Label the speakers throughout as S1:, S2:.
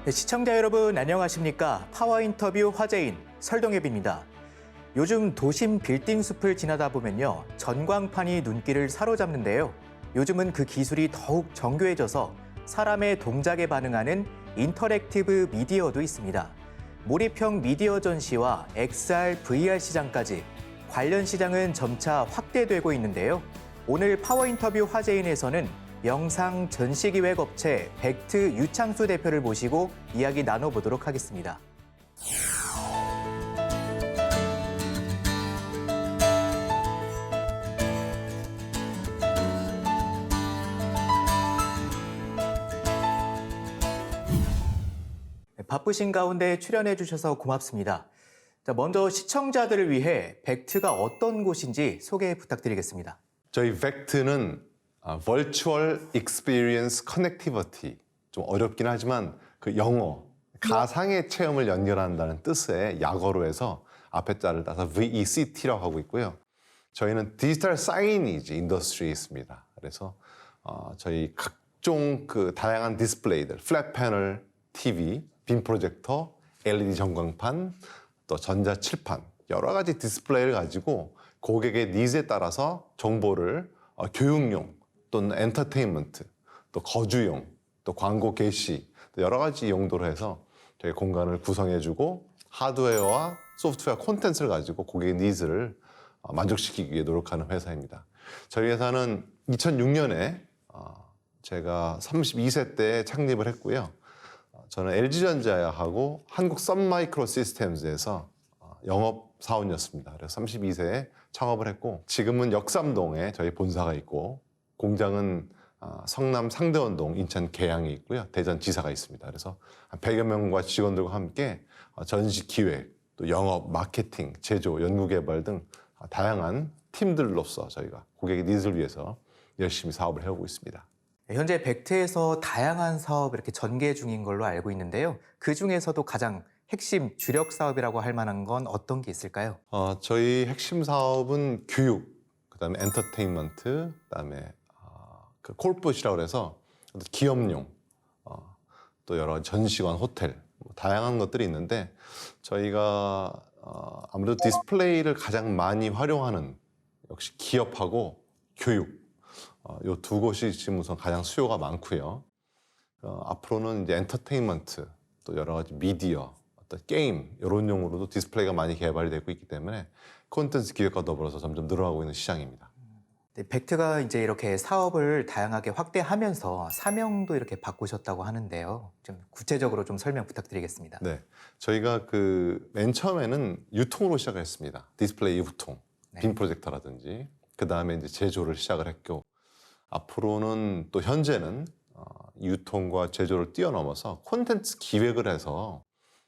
S1: 네, 시청자 여러분 안녕하십니까? 파워 인터뷰 화제인 설동엽입니다. 요즘 도심 빌딩 숲을 지나다 보면요. 전광판이 눈길을 사로잡는데요. 요즘은 그 기술이 더욱 정교해져서 사람의 동작에 반응하는 인터랙티브 미디어도 있습니다. 몰입형 미디어 전시와 XR, VR 시장까지 관련 시장은 점차 확대되고 있는데요. 오늘 파워 인터뷰 화제인에서는 영상 전시기획 업체 벡트 유창수 대표를 모시고 이야기 나눠보도록 하겠습니다. 바쁘신 가운데 출연해 주셔서 고맙습니다. 자, 먼저 시청자들을 위해 벡트가 어떤 곳인지 소개 부탁드리겠습니다.
S2: 저희 벡트는 Virtual Experience Connectivity, 좀 어렵긴 하지만 그 영어, 가상의 체험을 연결한다는 뜻의 약어로 해서 앞에 자를 따서 VECT라고 하고 있고요. 저희는 디지털 사이니지 인더스트리에 있습니다. 그래서 저희 각종 그 다양한 디스플레이들, 플랫 패널, TV, 빔 프로젝터, LED 전광판, 또 전자칠판, 여러 가지 디스플레이를 가지고 고객의 니즈에 따라서 정보를 교육용 또는 엔터테인먼트, 또 거주용, 또 광고 게시, 또 여러 가지 용도로 해서 저희 공간을 구성해주고 하드웨어와 소프트웨어 콘텐츠를 가지고 고객의 니즈를 만족시키기 위해 노력하는 회사입니다. 저희 회사는 2006년에 제가 32세 때 창립을 했고요. 저는 LG전자하고 한국 썬마이크로 시스템즈에서 영업사원이었습니다. 그래서 32세에 창업을 했고 지금은 역삼동에 저희 본사가 있고 공장은 성남 상대원동, 인천 계양에 있고요. 대전 지사가 있습니다. 그래서 한 100여 명과 직원들과 함께 전시 기획, 또 영업, 마케팅, 제조, 연구개발 등 다양한 팀들로서 저희가 고객의 니즈를 위해서 열심히 사업을 해오고 있습니다.
S1: 현재 벡트에서 다양한 사업 이렇게 전개 중인 걸로 알고 있는데요. 그 중에서도 가장 핵심 주력 사업이라고 할 만한 건 어떤 게 있을까요?
S2: 저희 핵심 사업은 교육, 그다음에 엔터테인먼트, 그다음에 그 콜풋이라고 해서 기업용, 또 여러 전시관, 호텔, 다양한 것들이 있는데 저희가 아무래도 디스플레이를 가장 많이 활용하는 역시 기업하고 교육, 이 두 곳이 지금 우선 가장 수요가 많고요. 앞으로는 이제 엔터테인먼트, 또 여러 가지 미디어, 어떤 게임 이런 용으로도 디스플레이가 많이 개발이 되고 있기 때문에 콘텐츠 기획과 더불어서 점점 늘어나고 있는 시장입니다.
S1: 네, 벡트가 이제 이렇게 사업을 다양하게 확대하면서 사명도 이렇게 바꾸셨다고 하는데요. 좀 구체적으로 좀 설명 부탁드리겠습니다.
S2: 네, 저희가 그 맨 처음에는 유통으로 시작을 했습니다. 디스플레이 유통, 빔 프로젝터라든지 그 다음에 이제 제조를 시작을 했고 앞으로는 또 현재는 유통과 제조를 뛰어넘어서 콘텐츠 기획을 해서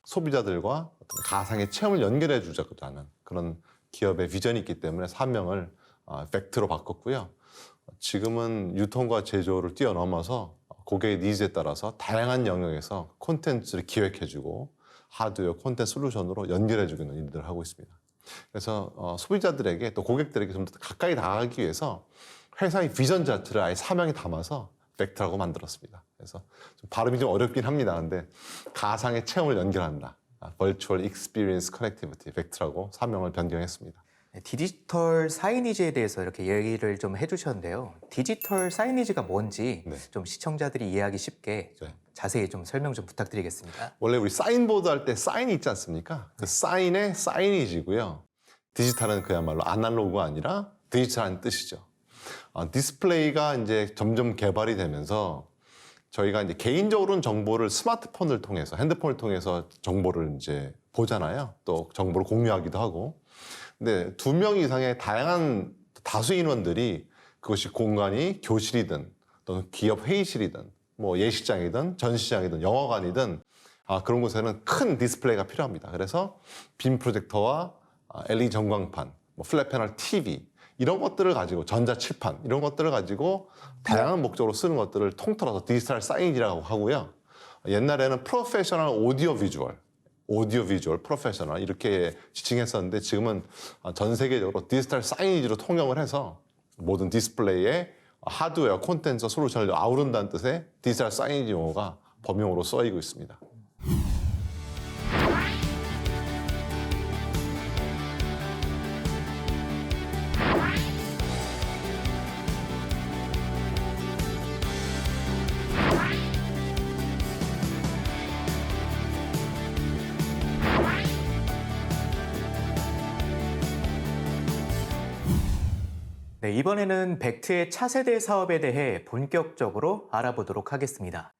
S2: 소비자들과 어떤 가상의 체험을 연결해 주자고 하는 그런 기업의 비전이 있기 때문에 사명을 벡트로 바꿨고요. 지금은 유통과 제조를 뛰어넘어서 고객의 니즈에 따라서 다양한 영역에서 콘텐츠를 기획해주고 하드웨어 콘텐츠 솔루션으로 연결해주는 일들을 하고 있습니다. 그래서 소비자들에게 또 고객들에게 좀 더 가까이 다가가기 위해서 회사의 비전 자체를 아예 사명에 담아서 벡트라고 만들었습니다. 그래서 좀 발음이 좀 어렵긴 합니다. 근데 가상의 체험을 연결한다. Virtual Experience Connectivity, 벡트라고 사명을 변경했습니다.
S1: 디지털 사이니지에 대해서 이렇게 얘기를 좀 해주셨는데요. 디지털 사이니지가 뭔지 좀 시청자들이 이해하기 쉽게 자세히 좀 설명 좀 부탁드리겠습니다.
S2: 원래 우리 사인보드 할 때 사인이 있지 않습니까? 그 사인의 사이니지고요. 디지털은 그야말로 아날로그가 아니라 디지털한 뜻이죠. 디스플레이가 이제 점점 개발이 되면서 저희가 이제 개인적으로는 정보를 스마트폰을 통해서 핸드폰을 통해서 정보를 이제 보잖아요. 또 정보를 공유하기도 하고. 근데 2명 이상의 다양한 다수 인원들이 그것이 공간이 교실이든 또는 기업 회의실이든 뭐 예식장이든 전시장이든 영화관이든 그런 곳에는 큰 디스플레이가 필요합니다. 그래서 빔 프로젝터와 LED 전광판, 뭐 플랫 패널 TV 이런 것들을 가지고 전자칠판 이런 것들을 가지고 다양한 목적으로 쓰는 것들을 통틀어서 디지털 사이니지라고 하고요. 옛날에는 프로페셔널 오디오 비주얼 프로페셔널 이렇게 지칭했었는데 지금은 전 세계적으로 디지털 사이니지로 통용을 해서 모든 디스플레이에 하드웨어 콘텐츠 솔루션을 아우른다는 뜻의 디지털 사이니지 용어가 범용으로 쓰이고 있습니다.
S1: 네, 이번에는 벡트의 차세대 사업에 대해 본격적으로 알아보도록 하겠습니다.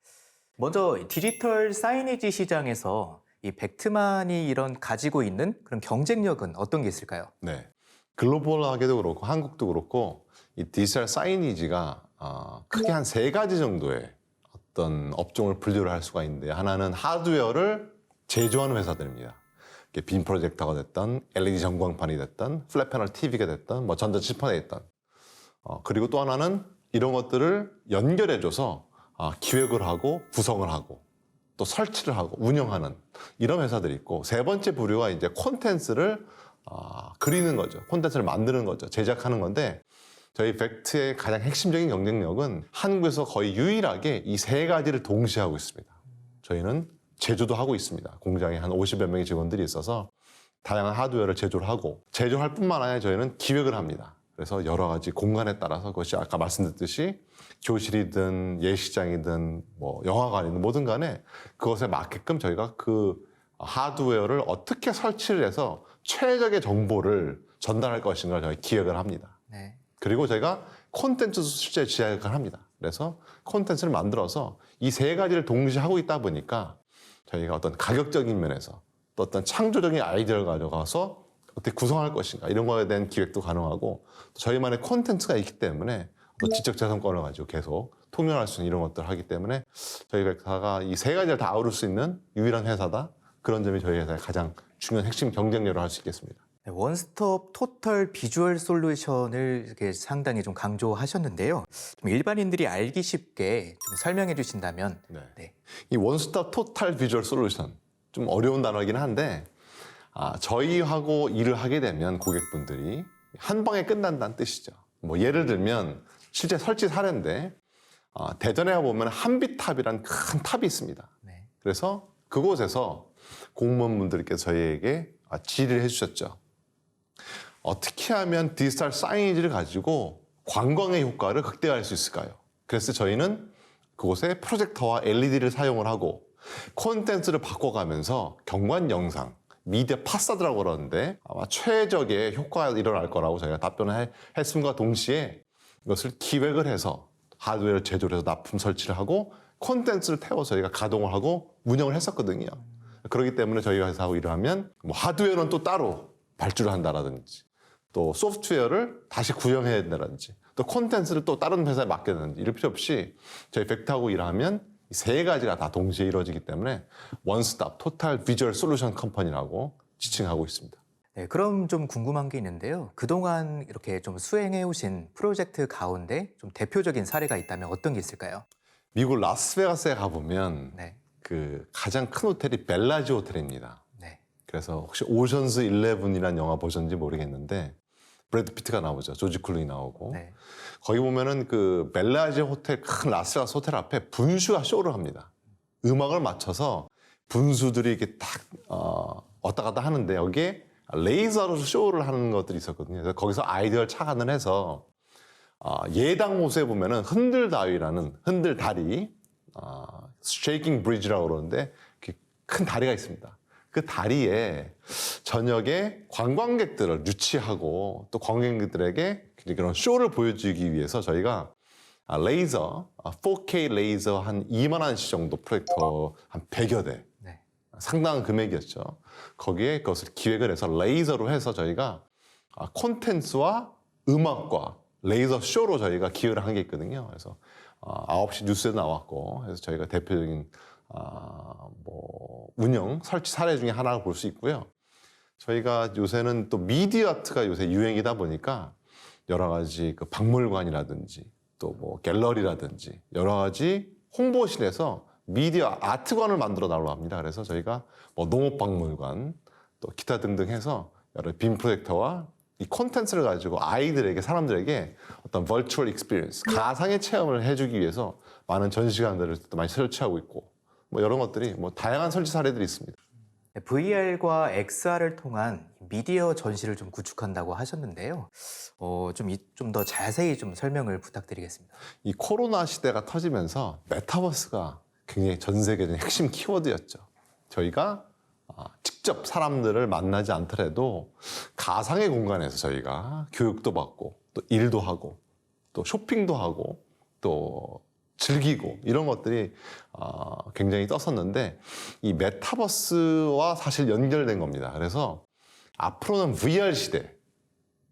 S1: 먼저 디지털 사이니지 시장에서 이 벡트만이 이런 가지고 있는 그런 경쟁력은 어떤 게 있을까요?
S2: 네. 글로벌하게도 그렇고 한국도 그렇고 이 디지털 사이니지가 크게 한 세 가지 정도의 어떤 업종을 분류를 할 수가 있는데 하나는 하드웨어를 제조하는 회사들입니다. 빔 프로젝터가 됐던 LED 전광판이 됐던 플랫 패널 TV가 됐던 뭐 전자칠판이 됐던 그리고 또 하나는 이런 것들을 연결해줘서 기획을 하고 구성을 하고 또 설치를 하고 운영하는 이런 회사들이 있고 세 번째 부류가 이제 콘텐츠를 그리는 거죠. 콘텐츠를 만드는 거죠. 제작하는 건데 저희 벡트의 가장 핵심적인 경쟁력은 한국에서 거의 유일하게 이 세 가지를 동시에 하고 있습니다. 저희는 제조도 하고 있습니다. 공장에 한 50여 명의 직원들이 있어서 다양한 하드웨어를 제조를 하고 제조할 뿐만 아니라 저희는 기획을 합니다. 그래서 여러 가지 공간에 따라서 그것이 아까 말씀드렸듯이 교실이든 예식장이든 뭐 영화관이든 뭐든 간에 그것에 맞게끔 저희가 그 하드웨어를 어떻게 설치를 해서 최적의 정보를 전달할 것인가를 저희 기획을 합니다.
S1: 네.
S2: 그리고 저희가 콘텐츠도 실제 제작을 합니다. 그래서 콘텐츠를 만들어서 이 세 가지를 동시에 하고 있다 보니까 저희가 어떤 가격적인 면에서 또 어떤 창조적인 아이디어를 가져가서 어떻게 구성할 것인가 이런 거에 대한 기획도 가능하고 또 저희만의 콘텐츠가 있기 때문에 또 지적재산권을 가지고 계속 통용할 수 있는 이런 것들을 하기 때문에 저희 벡터가 이 세 가지를 다 아우를 수 있는 유일한 회사다. 그런 점이 저희 회사의 가장 중요한 핵심 경쟁력으로 할 수 있겠습니다.
S1: 네, 원스톱 토털 비주얼 솔루션을 이렇게 상당히 좀 강조하셨는데요. 좀 일반인들이 알기 쉽게 좀 설명해 주신다면.
S2: 네.
S1: 네.
S2: 이 원스톱 토탈 비주얼 솔루션 좀 어려운 단어이긴 한데 저희하고 일을 하게 되면 고객분들이 한 방에 끝난다는 뜻이죠. 뭐 예를 들면 실제 설치 사례인데 대전에 가보면 한비탑이라는 큰 탑이 있습니다.
S1: 네.
S2: 그래서 그곳에서 공무원분들께서 저희에게 질의를 해주셨죠. 어떻게 하면 디지털 사이니지를 가지고 관광의 효과를 극대화할 수 있을까요? 그래서 저희는 그곳에 프로젝터와 LED를 사용을 하고 콘텐츠를 바꿔가면서 경관 영상, 미디어 파사드라고 그러는데 아마 최적의 효과가 일어날 거라고 저희가 답변을 했음과 동시에 이것을 기획을 해서 하드웨어를 제조를 해서 납품 설치를 하고 콘텐츠를 태워서 저희가 가동을 하고 운영을 했었거든요. 그렇기 때문에 저희 회사하고 일을 하면 뭐 하드웨어는 또 따로 발주를 한다라든지 또 소프트웨어를 다시 구형해야 된다든지 또 콘텐츠를 또 다른 회사에 맡겨야 되는지 이럴 필요 없이 저희 벡터하고 일하면 이 세 가지가 다 동시에 이루어지기 때문에 원스톱 토탈 비주얼 솔루션 컴퍼니라고 지칭하고 있습니다.
S1: 네, 그럼 좀 궁금한 게 있는데요. 그동안 이렇게 좀 수행해 오신 프로젝트 가운데 좀 대표적인 사례가 있다면 어떤 게 있을까요?
S2: 미국 라스베가스에 가보면
S1: 네.
S2: 그 가장 큰 호텔이 벨라지 호텔입니다.
S1: 네.
S2: 그래서 혹시 오션스 11이라는 영화 보셨는지 모르겠는데 브래드 피트가 나오죠. 조지 클루니 나오고
S1: 네.
S2: 거기 보면은 그 벨라지 호텔 큰 라스베가스 호텔 앞에 분수가 쇼를 합니다. 음악을 맞춰서 분수들이 이렇게 딱 왔다 갔다 하는데 여기에 레이저로 쇼를 하는 것들이 있었거든요. 그래서 거기서 아이디어를 착안을 해서 예당 호수에 보면은 흔들다리 쉐이킹 브리지라고 그러는데 큰 다리가 있습니다. 그 다리에 저녁에 관광객들을 유치하고 또 관광객들에게 그런 쇼를 보여주기 위해서 저희가 레이저, 4K 레이저 한 2만 원씩 정도 프로젝터 한 100여 대
S1: 네.
S2: 상당한 금액이었죠. 거기에 그것을 기획을 해서 레이저로 해서 저희가 콘텐츠와 음악과 레이저 쇼로 저희가 기획을 한 게 있거든요. 그래서 9시 뉴스에 나왔고 그래서 저희가 대표적인 운영, 설치 사례 중에 하나를 볼 수 있고요. 저희가 요새는 또 미디어 아트가 요새 유행이다 보니까 여러 가지 그 박물관이라든지 또 뭐 갤러리라든지 여러 가지 홍보실에서 미디어 아트관을 만들어 달라고 합니다. 그래서 저희가 뭐 농업박물관 또 기타 등등 해서 여러 빔 프로젝터와 이 콘텐츠를 가지고 아이들에게 사람들에게 어떤 버추얼 익스피리언스 가상의 체험을 해주기 위해서 많은 전시관들을 또 많이 설치하고 있고 뭐 이런 것들이 뭐 다양한 설치 사례들이 있습니다.
S1: VR과 XR을 통한 미디어 전시를 좀 구축한다고 하셨는데요. 좀 더 자세히 좀 설명을 부탁드리겠습니다.
S2: 이 코로나 시대가 터지면서 메타버스가 굉장히 전 세계적인 핵심 키워드였죠. 저희가 직접 사람들을 만나지 않더라도 가상의 공간에서 저희가 교육도 받고 또 일도 하고 또 쇼핑도 하고 또 즐기고 이런 것들이 굉장히 떴었는데 이 메타버스와 사실 연결된 겁니다. 그래서 앞으로는 VR 시대,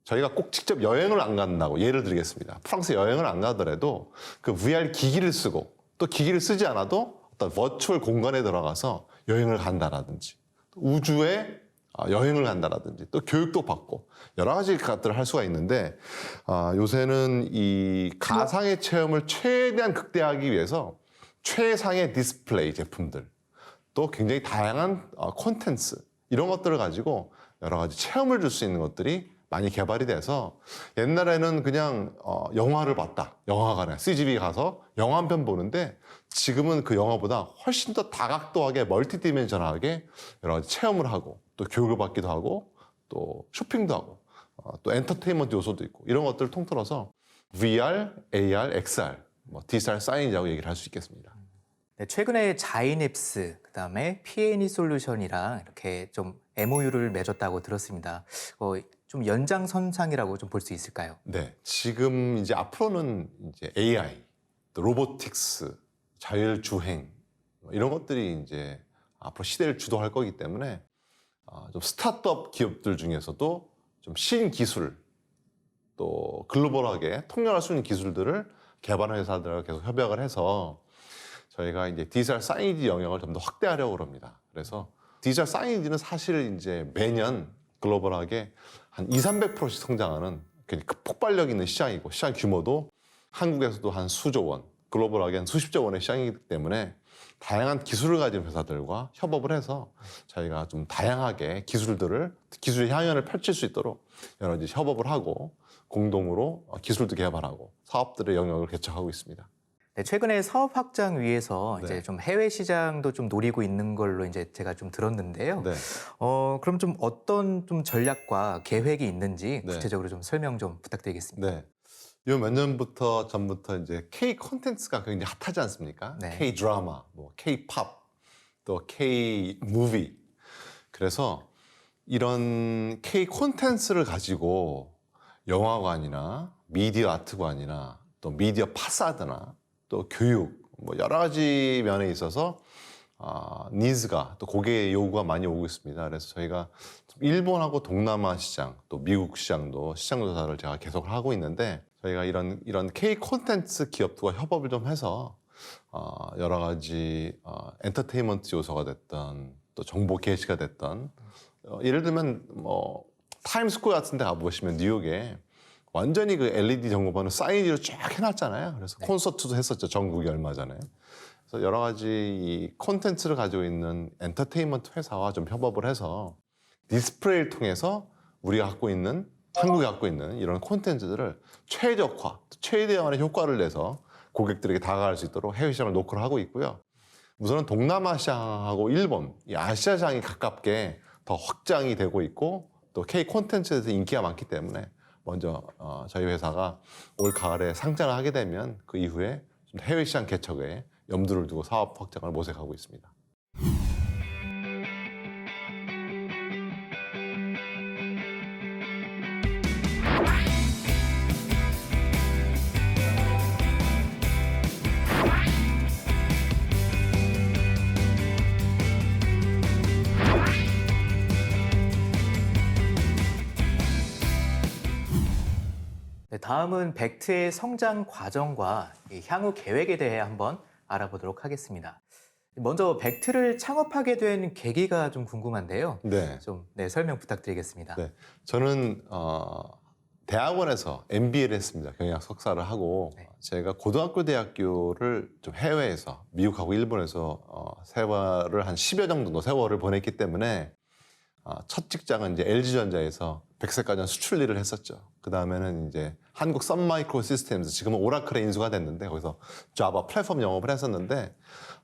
S2: 저희가 꼭 직접 여행을 안 간다고 예를 들겠습니다. 프랑스 여행을 안 가더라도 그 VR 기기를 쓰고 또 기기를 쓰지 않아도 어떤 버추얼 공간에 들어가서 여행을 간다라든지 우주에 여행을 간다라든지 또 교육도 받고 여러 가지 것들을 할 수가 있는데 요새는 이 가상의 체험을 최대한 극대화하기 위해서 최상의 디스플레이 제품들 또 굉장히 다양한 콘텐츠 이런 것들을 가지고 여러 가지 체험을 줄 수 있는 것들이 많이 개발이 돼서 옛날에는 그냥 영화를 봤다. 영화관에 CGV 가서 영화 한 편 보는데 지금은 그 영화보다 훨씬 더 다각도하게 멀티디멘셔널하게 여러 가지 체험을 하고 또 교육을 받기도 하고 또 쇼핑도 하고 또 엔터테인먼트 요소도 있고 이런 것들을 통틀어서 VR, AR, XR, 디지털 사이언이라고 얘기를 할 수 있겠습니다.
S1: 네, 최근에 자이냅스, 그다음에 P&E 솔루션이랑 이렇게 좀 MOU를 맺었다고 들었습니다. 좀 연장선상이라고 좀 볼 수 있을까요?
S2: 네, 지금 이제 앞으로는 이제 AI, 또 로보틱스, 자율주행 이런 것들이 이제 앞으로 시대를 주도할 거기 때문에 좀 스타트업 기업들 중에서도 좀 신기술 또 글로벌하게 통렬할 수 있는 기술들을 개발하는 회사들과 계속 협약을 해서 저희가 이제 디지털 사이니지 영역을 좀 더 확대하려고 합니다. 그래서 디지털 사이니지는 사실 이제 매년 글로벌하게 한 200~300%씩 성장하는 굉장히 폭발력 있는 시장이고 시장 규모도 한국에서도 한 수조 원, 글로벌하게 한 수십조 원의 시장이기 때문에 다양한 기술을 가진 회사들과 협업을 해서 저희가 좀 다양하게 기술의 향연을 펼칠 수 있도록 여러 가지 협업을 하고 공동으로 기술도 개발하고 사업들의 영역을 개척하고 있습니다.
S1: 네, 최근에 사업 확장 위해서
S2: 네.
S1: 이제 좀 해외 시장도 좀 노리고 있는 걸로 이제 제가 좀 들었는데요.
S2: 네.
S1: 그럼 좀 어떤 좀 전략과 계획이 있는지
S2: 네.
S1: 구체적으로 좀 설명 좀 부탁드리겠습니다.
S2: 네. 요 몇 년 전부터 이제 K 콘텐츠가 굉장히 핫하지 않습니까?
S1: 네.
S2: K 드라마, K 팝, 또 K 무비. 그래서 이런 K 콘텐츠를 가지고 영화관이나 미디어 아트관이나 또 미디어 파사드나 또 교육 여러 가지 면에 있어서 니즈가 또 고객의 요구가 많이 오고 있습니다. 그래서 저희가 일본하고 동남아 시장 또 미국 시장도 시장 조사를 제가 계속 하고 있는데 저희가 이런 K 콘텐츠 기업들과 협업을 좀 해서 여러 가지 엔터테인먼트 요소가 됐던 또 정보 게시가 됐던 예를 들면 타임스퀘어 같은 데 가보시면 뉴욕에 완전히 그 LED 전구판을 사이즈로 쫙 해놨잖아요. 그래서
S1: 네.
S2: 콘서트도 했었죠. 전국이 얼마 전에. 그래서 여러 가지 이 콘텐츠를 가지고 있는 엔터테인먼트 회사와 좀 협업을 해서 디스플레이를 통해서 우리가 한국이 갖고 있는 이런 콘텐츠들을 최적화, 최대한의 효과를 내서 고객들에게 다가갈 수 있도록 해외 시장을 노크를 하고 있고요. 우선은 동남아 시장하고 일본, 이 아시아 시장이 가깝게 더 확장이 되고 있고 또 K 콘텐츠에 대해서 인기가 많기 때문에 먼저 저희 회사가 올 가을에 상장을 하게 되면 그 이후에 좀 해외 시장 개척에 염두를 두고 사업 확장을 모색하고 있습니다.
S1: 네, 다음은 벡트의 성장 과정과 이 향후 계획에 대해 한번 알아보도록 하겠습니다. 먼저 벡트를 창업하게 된 계기가 좀 궁금한데요.
S2: 네.
S1: 좀 설명 부탁드리겠습니다.
S2: 네. 저는 대학원에서 MBA를 했습니다. 경영학 석사를 하고
S1: 네.
S2: 제가 고등학교 대학교를 좀 해외에서 미국하고 일본에서 세월을 한 10여 정도 세월을 보냈기 때문에 첫 직장은 이제 LG전자에서 100세까지 수출 일을 했었죠. 그 다음에는 이제 한국 썬마이크로 시스템즈, 지금은 오라클에 인수가 됐는데 거기서 자바 플랫폼 영업을 했었는데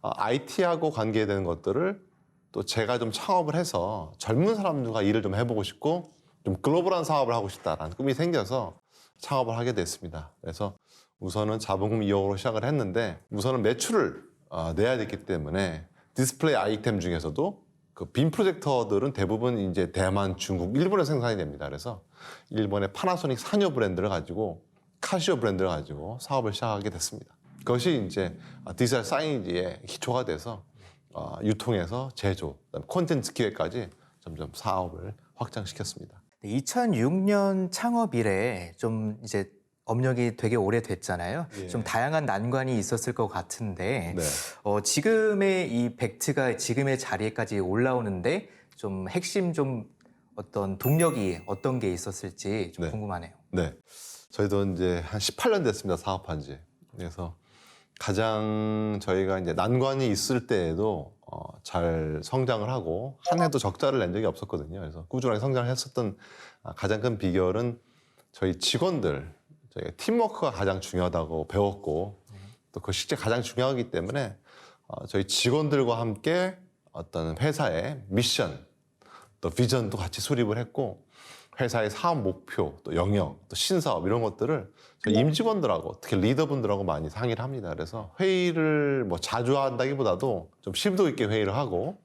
S2: IT하고 관계되는 것들을 또 제가 좀 창업을 해서 젊은 사람들과 일을 좀 해보고 싶고 좀 글로벌한 사업을 하고 싶다라는 꿈이 생겨서 창업을 하게 됐습니다. 그래서 우선은 자본금 2억으로 시작을 했는데 우선은 매출을 내야 됐기 때문에 디스플레이 아이템 중에서도 그 빔 프로젝터들은 대부분 이제 대만, 중국, 일본에 생산이 됩니다. 그래서 일본의 파나소닉 산요 브랜드를 가지고 카시오 브랜드를 가지고 사업을 시작하게 됐습니다. 그것이 이제 디지털 사이니지의 기초가 돼서 유통에서 제조, 그다음에 콘텐츠 기획까지 점점 사업을 확장시켰습니다.
S1: 2006년 창업 이래 좀 이제 업력이 되게 오래됐잖아요.
S2: 예.
S1: 좀 다양한 난관이 있었을 것 같은데
S2: 네.
S1: 지금의 이 벡트가 지금의 자리에까지 올라오는데 좀 핵심 좀 어떤 동력이 어떤 게 있었을지 좀
S2: 네.
S1: 궁금하네요.
S2: 네. 저희도 이제 한 18년 됐습니다. 사업한 지. 그래서 가장 저희가 이제 난관이 있을 때에도 잘 성장을 하고 한 해도 적자를 낸 적이 없었거든요. 그래서 꾸준하게 성장을 했었던 가장 큰 비결은 저희 직원들, 저희 팀워크가 가장 중요하다고 배웠고 또 그 실제 가장 중요하기 때문에 저희 직원들과 함께 어떤 회사의 미션, 또 비전도 같이 수립을 했고 회사의 사업 목표, 또 영역, 또 신사업 이런 것들을 저희 임직원들하고 특히 리더분들하고 많이 상의를 합니다. 그래서 회의를 뭐 자주 한다기보다도 좀 심도 있게 회의를 하고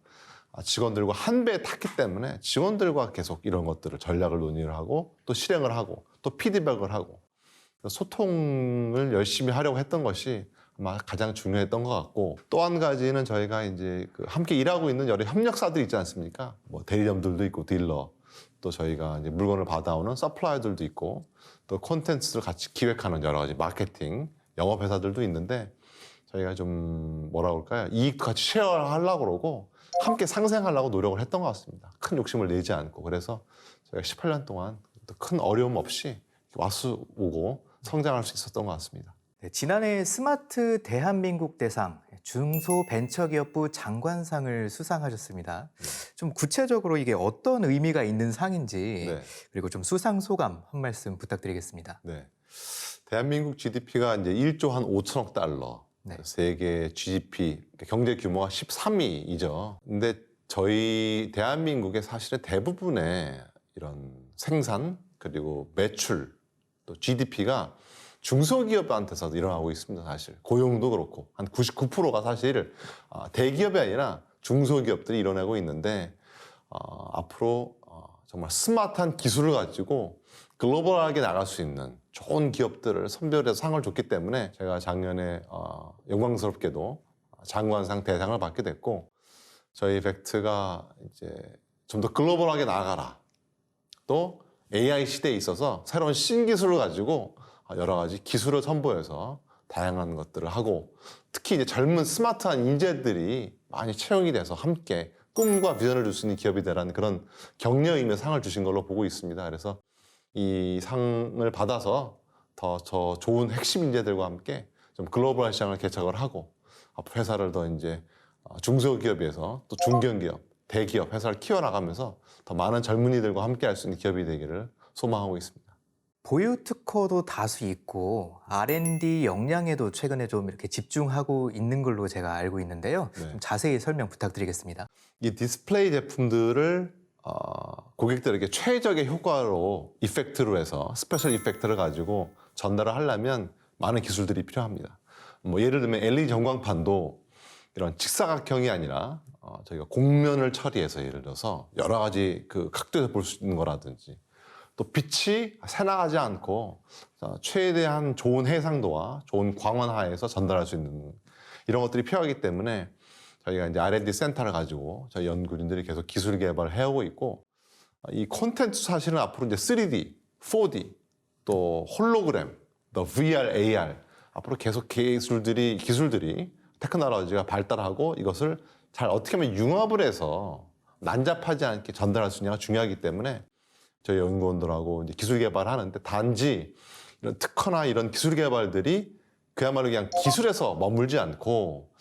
S2: 직원들과 한 배에 탔기 때문에 직원들과 계속 이런 것들을 전략을 논의를 하고 또 실행을 하고 또 피드백을 하고 소통을 열심히 하려고 했던 것이 아마 가장 중요했던 것 같고 또 한 가지는 저희가 이제 그 함께 일하고 있는 여러 협력사들이 있지 않습니까? 뭐 대리점들도 있고 딜러 또 저희가 이제 물건을 받아오는 서플라이어들도 있고 또 콘텐츠를 같이 기획하는 여러 가지 마케팅 영업회사들도 있는데 저희가 좀 뭐라 그럴까요? 이익도 같이 쉐어하려고 그러고 함께 상생하려고 노력을 했던 것 같습니다. 큰 욕심을 내지 않고 그래서 저희가 18년 동안 또 큰 어려움 없이 와수오고 성장할 수 있었던 것 같습니다.
S1: 네, 지난해 스마트 대한민국 대상 중소벤처기업부 장관상을 수상하셨습니다. 좀 구체적으로 이게 어떤 의미가 있는 상인지
S2: 네.
S1: 그리고 좀 수상 소감 한 말씀 부탁드리겠습니다.
S2: 네. 대한민국 GDP가 이제 1조 한 5천억 달러.
S1: 네.
S2: 세계 GDP 경제 규모가 13위이죠. 근데 저희 대한민국의 사실은 대부분의 이런 생산 그리고 매출 또 GDP가 중소기업한테서도 일어나고 있습니다. 사실 고용도 그렇고 한 99%가 사실 대기업이 아니라 중소기업들이 이뤄내고 있는데 앞으로 정말 스마트한 기술을 가지고 글로벌하게 나갈 수 있는 좋은 기업들을 선별해서 상을 줬기 때문에 제가 작년에 영광스럽게도 장관상 대상을 받게 됐고 저희 벡트가 이제 좀 더 글로벌하게 나아가라. 또 AI 시대에 있어서 새로운 신기술을 가지고 여러 가지 기술을 선보여서 다양한 것들을 하고 특히 이제 젊은 스마트한 인재들이 많이 채용이 돼서 함께 꿈과 비전을 줄 수 있는 기업이 되라는 그런 격려이며 상을 주신 걸로 보고 있습니다. 그래서 이 상을 받아서 더 좋은 핵심 인재들과 함께 좀 글로벌 시장을 개척을 하고 앞으로 회사를 더 이제 중소기업에서 또 중견기업, 대기업 회사를 키워나가면서 더 많은 젊은이들과 함께 할 수 있는 기업이 되기를 소망하고 있습니다.
S1: 보유 특허도 다수 있고 R&D 역량에도 최근에 좀 이렇게 집중하고 있는 걸로 제가 알고 있는데요.
S2: 네.
S1: 좀 자세히 설명 부탁드리겠습니다.
S2: 이 디스플레이 제품들을 고객들에게 최적의 효과로 이펙트로 해서 스페셜 이펙트를 가지고 전달을 하려면 많은 기술들이 필요합니다. 뭐 예를 들면 LED 전광판도 이런 직사각형이 아니라 저희가 곡면을 처리해서 예를 들어서 여러 가지 그 각도에서 볼 수 있는 거라든지 또 빛이 새나가지 않고 최대한 좋은 해상도와 좋은 광원 하에서 전달할 수 있는 이런 것들이 필요하기 때문에 저희가 이제 R&D 센터를 가지고 저희 연구진들이 계속 기술 개발을 해오고 있고 이 콘텐츠 사실은 앞으로 이제 3D, 4D, 또 홀로그램, 또 VR, AR 앞으로 계속 기술들이 테크놀로지가 발달하고 이것을 잘 어떻게 하면 융합을 해서 난잡하지 않게 전달할 수 있냐가 중요하기 때문에 저희 연구원들하고 이제 기술 개발을 하는데 단지 이런 특허나 이런 기술 개발들이 그야말로 그냥 기술에서 머물지 않고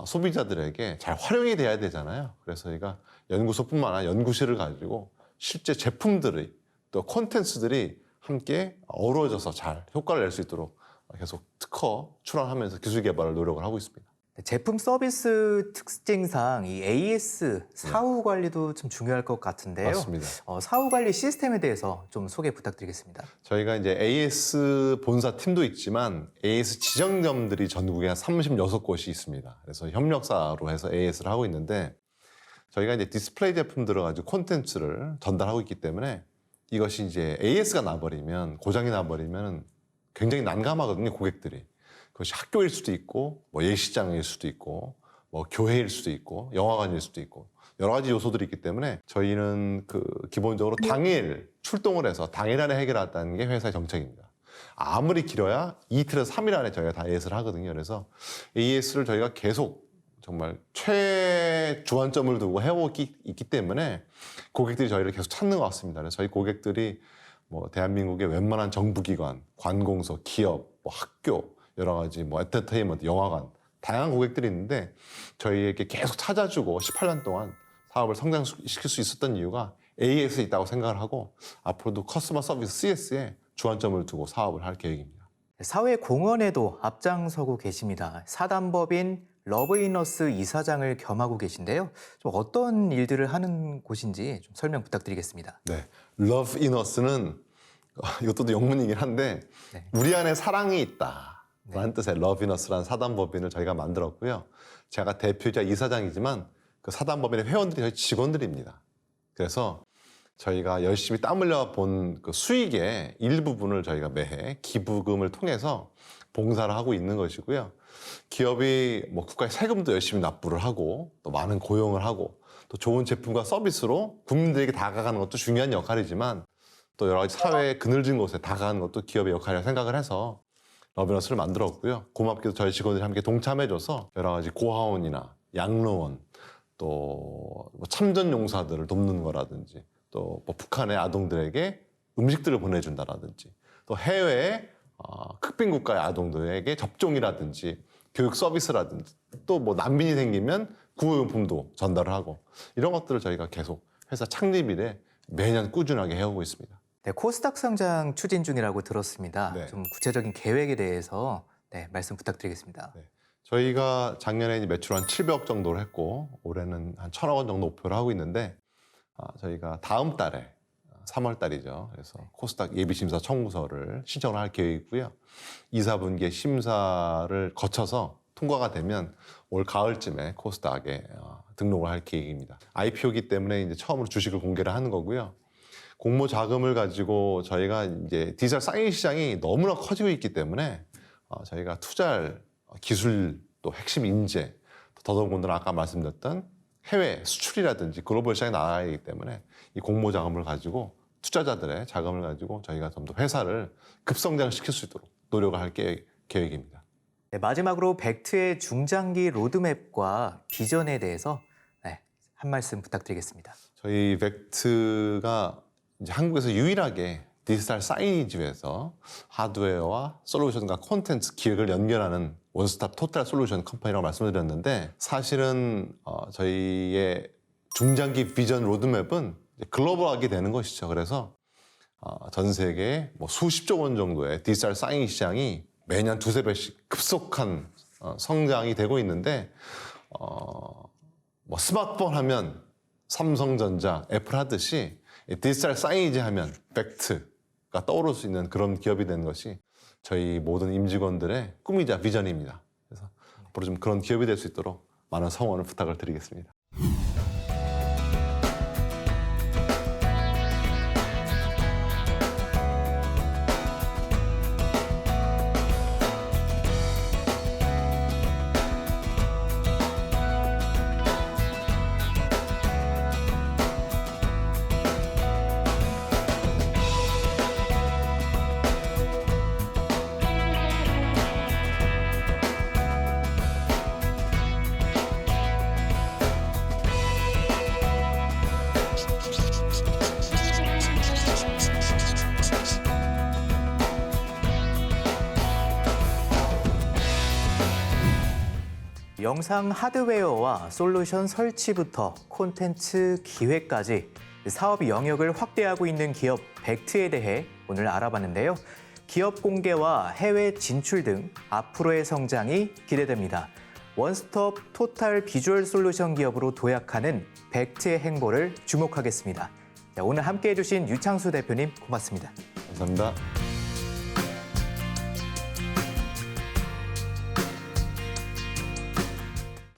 S2: 소비자들에게 잘 활용이 돼야 되잖아요. 그래서 저희가 연구소뿐만 아니라 연구실을 가지고 실제 제품들이 또 콘텐츠들이 함께 어우러져서 잘 효과를 낼 수 있도록 계속 특허 출원하면서 기술 개발을 노력을 하고 있습니다.
S1: 제품 서비스 특징상 이 AS 사후 관리도 좀 중요할 것 같은데요.
S2: 맞습니다.
S1: 사후 관리 시스템에 대해서 좀 소개 부탁드리겠습니다.
S2: 저희가 이제 AS 본사 팀도 있지만 AS 지정점들이 전국에 한 36곳이 있습니다. 그래서 협력사로 해서 AS를 하고 있는데 저희가 이제 디스플레이 제품들을 가지고 콘텐츠를 전달하고 있기 때문에 이것이 이제 AS가 나버리면, 고장이 나버리면 굉장히 난감하거든요, 고객들이. 그것이 학교일 수도 있고, 뭐 예시장일 수도 있고, 뭐 교회일 수도 있고, 영화관일 수도 있고, 여러 가지 요소들이 있기 때문에 저희는 기본적으로 당일 출동을 해서 당일 안에 해결하다는 게 회사의 정책입니다. 아무리 길어야 이틀에서 3일 안에 저희가 다 AS를 하거든요. 그래서 AS를 저희가 계속 정말 최주안점을 두고 해오고 있기 때문에 고객들이 저희를 계속 찾는 것 같습니다. 그래서 저희 고객들이 뭐 대한민국의 웬만한 정부기관, 관공서, 기업, 뭐 학교, 여러 가지 뭐 엔터테인먼트, 영화관, 다양한 고객들이 있는데 저희에게 계속 찾아주고 18년 동안 사업을 성장시킬 수 있었던 이유가 AS에 있다고 생각을 하고 앞으로도 커스터머 서비스 CS에 주안점을 두고 사업을 할 계획입니다.
S1: 사회 공헌에도 앞장서고 계십니다. 사단법인 러브이너스 이사장을 겸하고 계신데요. 좀 어떤 일들을 하는 곳인지 좀 설명 부탁드리겠습니다.
S2: 네, 러브이너스는 이것도 영문이긴 한데
S1: 네.
S2: 우리 안에 사랑이 있다 라는 뜻의 러브이너스라는 사단법인을 저희가 만들었고요. 제가 대표이자 이사장이지만 그 사단법인의 회원들이 저희 직원들입니다. 그래서 저희가 열심히 땀 흘려 본 그 수익의 일부분을 저희가 매해 기부금을 통해서 봉사를 하고 있는 것이고요. 기업이 뭐 국가의 세금도 열심히 납부를 하고 또 많은 고용을 하고 또 좋은 제품과 서비스로 국민들에게 다가가는 것도 중요한 역할이지만 또 여러 가지 사회의 그늘진 곳에 다가가는 것도 기업의 역할이라고 생각을 해서 러브이너스를 만들었고요. 고맙게도 저희 직원들이 함께 동참해줘서 여러 가지 고아원이나 양로원 또 뭐 참전용사들을 돕는 거라든지 또 뭐 북한의 아동들에게 음식들을 보내준다라든지 또 해외의 극빈국가의 아동들에게 접종이라든지 교육 서비스라든지 또 뭐 난민이 생기면 구호용품도 전달을 하고 이런 것들을 저희가 계속 회사 창립 이래 매년 꾸준하게 해오고 있습니다.
S1: 네, 코스닥 상장 추진 중이라고 들었습니다.
S2: 네.
S1: 좀 구체적인 계획에 대해서 말씀 부탁드리겠습니다.
S2: 네. 저희가 작년에 이제 매출 한 700억 정도를 했고 올해는 한 1,000억 원 정도 목표를 하고 있는데 저희가 다음 달에 3월 달이죠. 그래서 코스닥 예비심사 청구서를 신청을 할 계획이고요. 2, 4분기에 심사를 거쳐서 통과가 되면 올 가을쯤에 코스닥에 등록을 할 계획입니다. IPO이기 때문에 이제 처음으로 주식을 공개를 하는 거고요. 공모 자금을 가지고 저희가 이제 디지털 사인 시장이 너무나 커지고 있기 때문에 저희가 투자할 기술 또 핵심 인재 더더군다나 아까 말씀드렸던 해외 수출이라든지 글로벌 시장에 나가야 하기 때문에 이 공모 자금을 가지고 투자자들의 자금을 가지고 저희가 좀 더 회사를 급성장시킬 수 있도록 노력을 할 계획입니다.
S1: 네, 마지막으로 벡트의 중장기 로드맵과 비전에 대해서 한 말씀 부탁드리겠습니다.
S2: 저희 벡트가 이제 한국에서 유일하게 디지털 사이니지에서 하드웨어와 솔루션과 콘텐츠 기획을 연결하는 원스톱 토탈 솔루션 컴퍼니라고 말씀을 드렸는데 사실은 저희의 중장기 비전 로드맵은 글로벌하게 되는 것이죠. 그래서 전 세계 뭐 수십조 원 정도의 디지털 사인 시장이 매년 2~3배씩 급속한 성장이 되고 있는데 뭐 스마트폰 하면 삼성전자, 애플 하듯이 디지털 사이니지 하면 벡트가 떠오를 수 있는 그런 기업이 되는 것이 저희 모든 임직원들의 꿈이자 비전입니다. 그래서 앞으로 좀 그런 기업이 될 수 있도록 많은 성원을 부탁을 드리겠습니다.
S1: 영상 하드웨어와 솔루션 설치부터 콘텐츠 기획까지 사업 영역을 확대하고 있는 기업 벡트에 대해 오늘 알아봤는데요. 기업 공개와 해외 진출 등 앞으로의 성장이 기대됩니다. 원스톱 토탈 비주얼 솔루션 기업으로 도약하는 벡트의 행보를 주목하겠습니다. 오늘 함께해 주신 유창수 대표님 고맙습니다.
S2: 감사합니다.